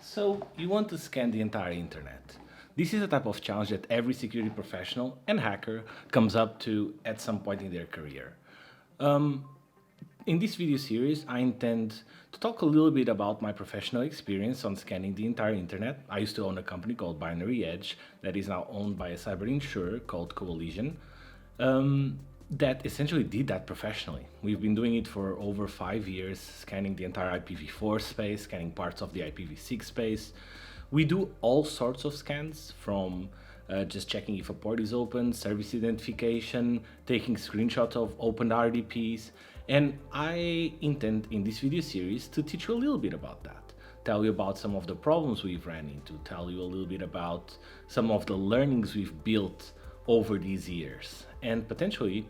So you want to scan the entire internet. This is a type of challenge that every security professional and hacker comes up to at some point in their career. Um, in this video series, I intend to talk a little bit about my professional experience on scanning the entire internet. I used to own a company called Binary Edge that is now owned by a cyber insurer called Coalition. That essentially did that professionally. We've been doing it for over 5 years, scanning the entire IPv4 space, scanning parts of the IPv6 space. We do all sorts of scans from just checking if a port is open, service identification, taking screenshots of open RDPs, and I intend in this video series to teach you a little bit about that. Tell you about some of the problems we've ran into, tell you a little bit about some of the learnings we've built over these years, and potentially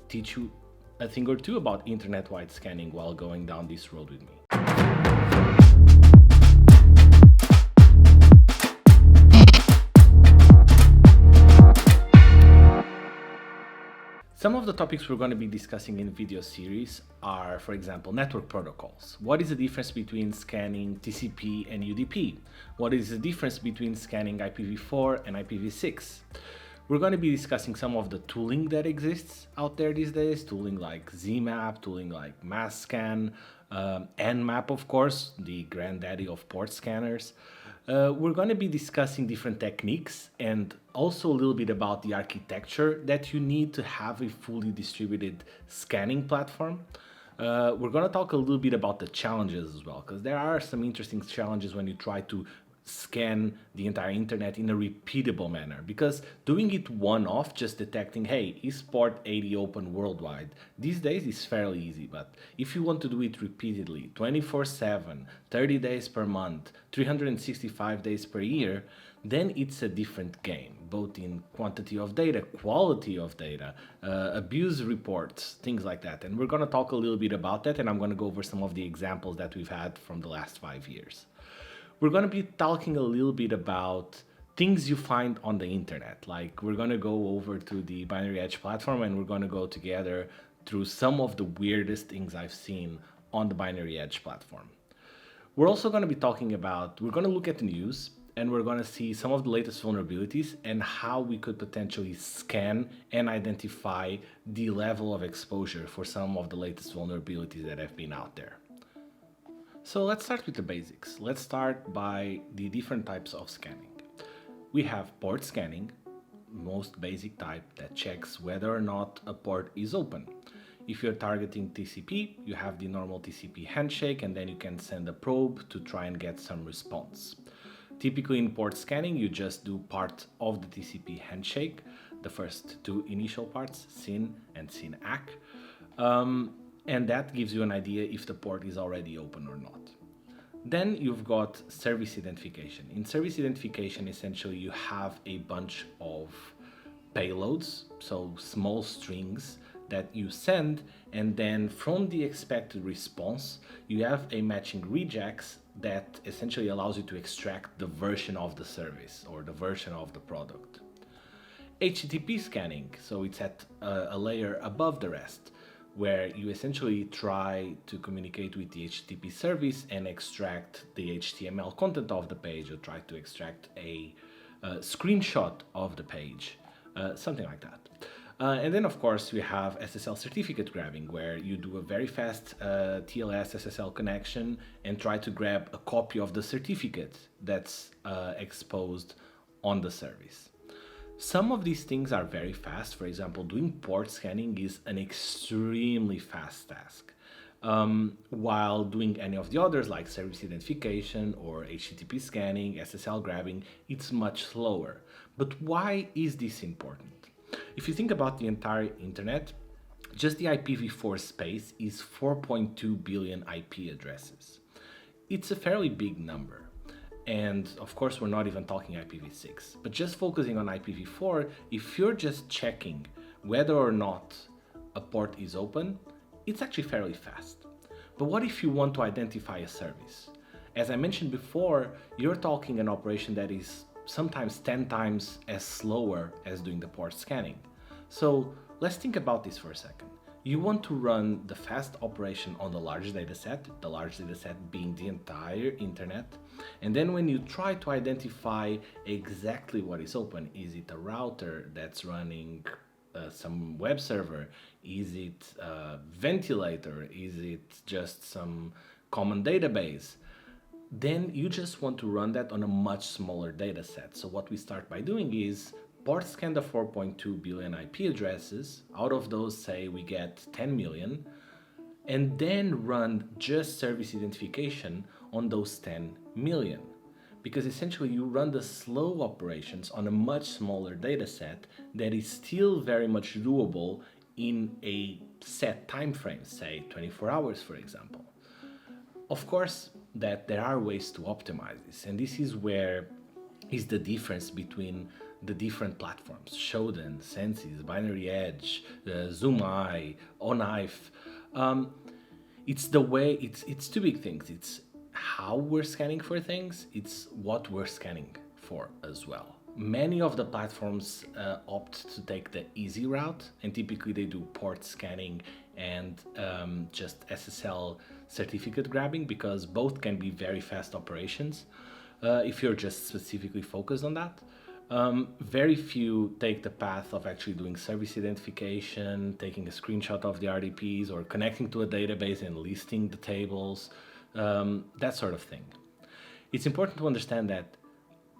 teach you a thing or two about internet-wide scanning while going down this road with me. Some of the topics we're going to be discussing in the video series are, for example, network protocols. What is the difference between scanning TCP and UDP? What is the difference between scanning IPv4 and IPv6? We're going to be discussing some of the tooling that exists out there these days, tooling like ZMap, tooling like MassScan, Nmap, of course, the granddaddy of port scanners. We're going to be discussing different techniques and also a little bit about the architecture that you need to have a fully distributed scanning platform. We're going to talk a little bit about the challenges as well, because there are some interesting challenges when you try to scan the entire internet in a repeatable manner, because doing it one-off, just detecting, hey, is port 80 open worldwide, these days is fairly easy. But if you want to do it repeatedly, 24/7, 30 days per month, 365 days per year, then it's a different game, both in quantity of data, quality of data, abuse reports, things like that. And we're going to talk a little bit about that, and I'm going to go over some of the examples that we've had from the last 5 years. We're going to be talking a little bit about things you find on the internet. Like, we're going to go over to the Binary Edge platform and we're going to go together through some of the weirdest things I've seen on the Binary Edge platform. We're also going to be talking about, we're going to look at the news and we're going to see some of the latest vulnerabilities and how we could potentially scan and identify the level of exposure for some of the latest vulnerabilities that have been out there. So let's start with the basics. Let's start by the different types of scanning. We have port scanning, most basic type, that checks whether or not a port is open. If you're targeting TCP, you have the normal TCP handshake, and then you can send a probe to try and get some response. Typically in port scanning, you just do part of the TCP handshake, the first two initial parts, SYN and SYN-ACK. And that gives you an idea if the port is already open or not. Then you've got service identification. In service identification, essentially you have a bunch of payloads, so small strings that you send, and then from the expected response, you have a matching regex that essentially allows you to extract the version of the service or the version of the product. HTTP scanning, so it's at a layer above the rest, where you essentially try to communicate with the HTTP service and extract the HTML content of the page, or try to extract a screenshot of the page, something like that. And then, of course, we have SSL certificate grabbing, where you do a very fast TLS SSL connection and try to grab a copy of the certificate that's exposed on the service. Some of these things are very fast. For example, doing port scanning is an extremely fast task, while doing any of the others like service identification or HTTP scanning, SSL grabbing, it's much slower. But why is this important? If you think about the entire internet, just the IPv4 space is 4.2 billion IP addresses. It's a fairly big number. And of course, we're not even talking IPv6, but just focusing on IPv4, if you're just checking whether or not a port is open, it's actually fairly fast. But what if you want to identify a service? As I mentioned before, you're talking an operation that is sometimes 10 times as slower as doing the port scanning. So let's think about this for a second. You want to run the fast operation on the large data set being the entire internet. And then when you try to identify exactly what is open, is it a router that's running some web server? Is it a ventilator? Is it just some common database? Then you just want to run that on a much smaller data set. So what we start by doing is port scan the 4.2 billion IP addresses. Out of those, say we get 10 million, and then run just service identification on those 10 million. Because essentially you run the slow operations on a much smaller data set that is still very much doable in a set time frame, say 24 hours, for example. Of course, that there are ways to optimize this, and this is where is the difference between the different platforms: Shodan, Sensis, Binary Edge, Zoom-I, ONIFE. It's the way, it's two big things. It's how we're scanning for things, it's what we're scanning for as well. Many of the platforms opt to take the easy route, and typically they do port scanning and just SSL certificate grabbing, because both can be very fast operations if you're just specifically focused on that. Very few take the path of actually doing service identification, taking a screenshot of the RDPs, or connecting to a database and listing the tables, that sort of thing. It's important to understand that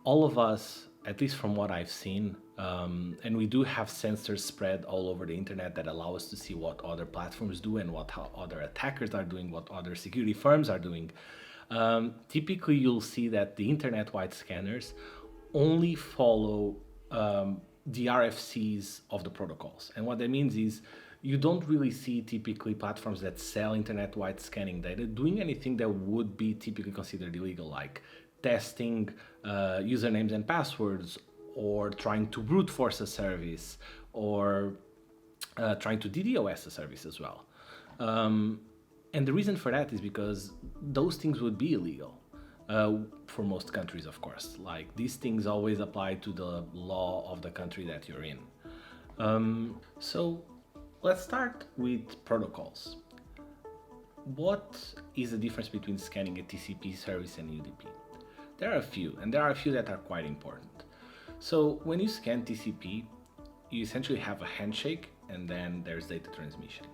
all of us, at least from what I've seen, and we do have sensors spread all over the internet that allow us to see what other platforms do and how other attackers are doing, what other security firms are doing. Typically, you'll see that the internet-wide scanners only follow the RFCs of the protocols. And what that means is you don't really see typically platforms that sell internet-wide scanning data doing anything that would be typically considered illegal, like testing usernames and passwords, or trying to brute force a service, or trying to DDoS a service as well. And the reason for that is because those things would be illegal for most countries, of course. Like, these things always apply to the law of the country that you're in. So let's start with protocols. What is the difference between scanning a TCP service and UDP? There are a few, and there are a few that are quite important. So when you scan TCP, you essentially have a handshake, and then there's data transmission.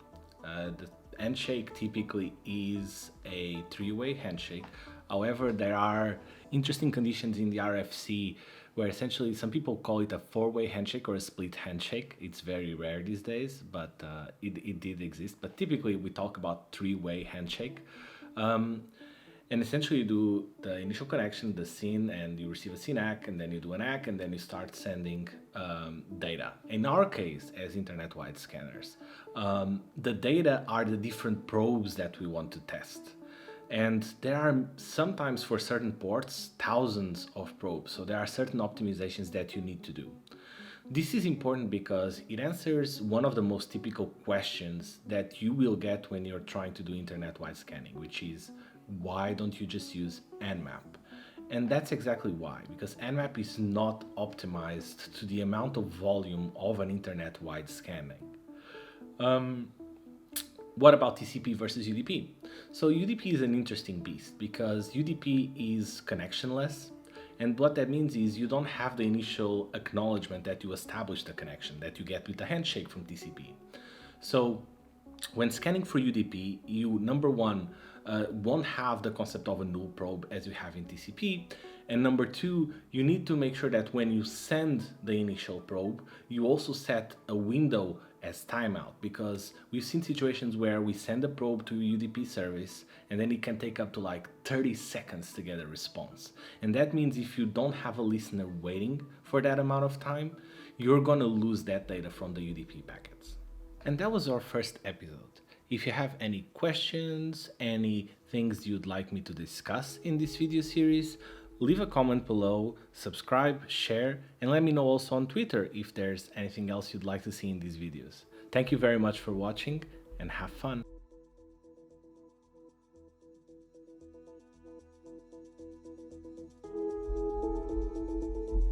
The handshake typically is a three-way handshake. However, there are interesting conditions in the RFC where essentially some people call it a four-way handshake or a split handshake. It's very rare these days, but it did exist. But typically we talk about three-way handshake. And essentially you do the initial connection, the SYN, and you receive a SYN ACK, and then you do an ACK, and then you start sending data. In our case, as internet-wide scanners, the data are the different probes that we want to test. And there are sometimes, for certain ports, thousands of probes. So there are certain optimizations that you need to do. This is important because it answers one of the most typical questions that you will get when you're trying to do internet-wide scanning, which is, why don't you just use Nmap? And that's exactly why, because Nmap is not optimized to the amount of volume of an internet-wide scanning. What about TCP versus UDP? So UDP is an interesting beast because UDP is connectionless, and what that means is you don't have the initial acknowledgement that you established the connection that you get with the handshake from TCP. So when scanning for UDP, you, number one, won't have the concept of a null probe as you have in TCP. And number two, you need to make sure that when you send the initial probe, you also set a window as timeout, because we've seen situations where we send a probe to a UDP service and then it can take up to like 30 seconds to get a response. And that means if you don't have a listener waiting for that amount of time, you're gonna lose that data from the UDP packets. And that was our first episode. If you have any questions, any things you'd like me to discuss in this video series, leave a comment below, subscribe, share, and let me know also on Twitter if there's anything else you'd like to see in these videos. Thank you very much for watching, and have fun.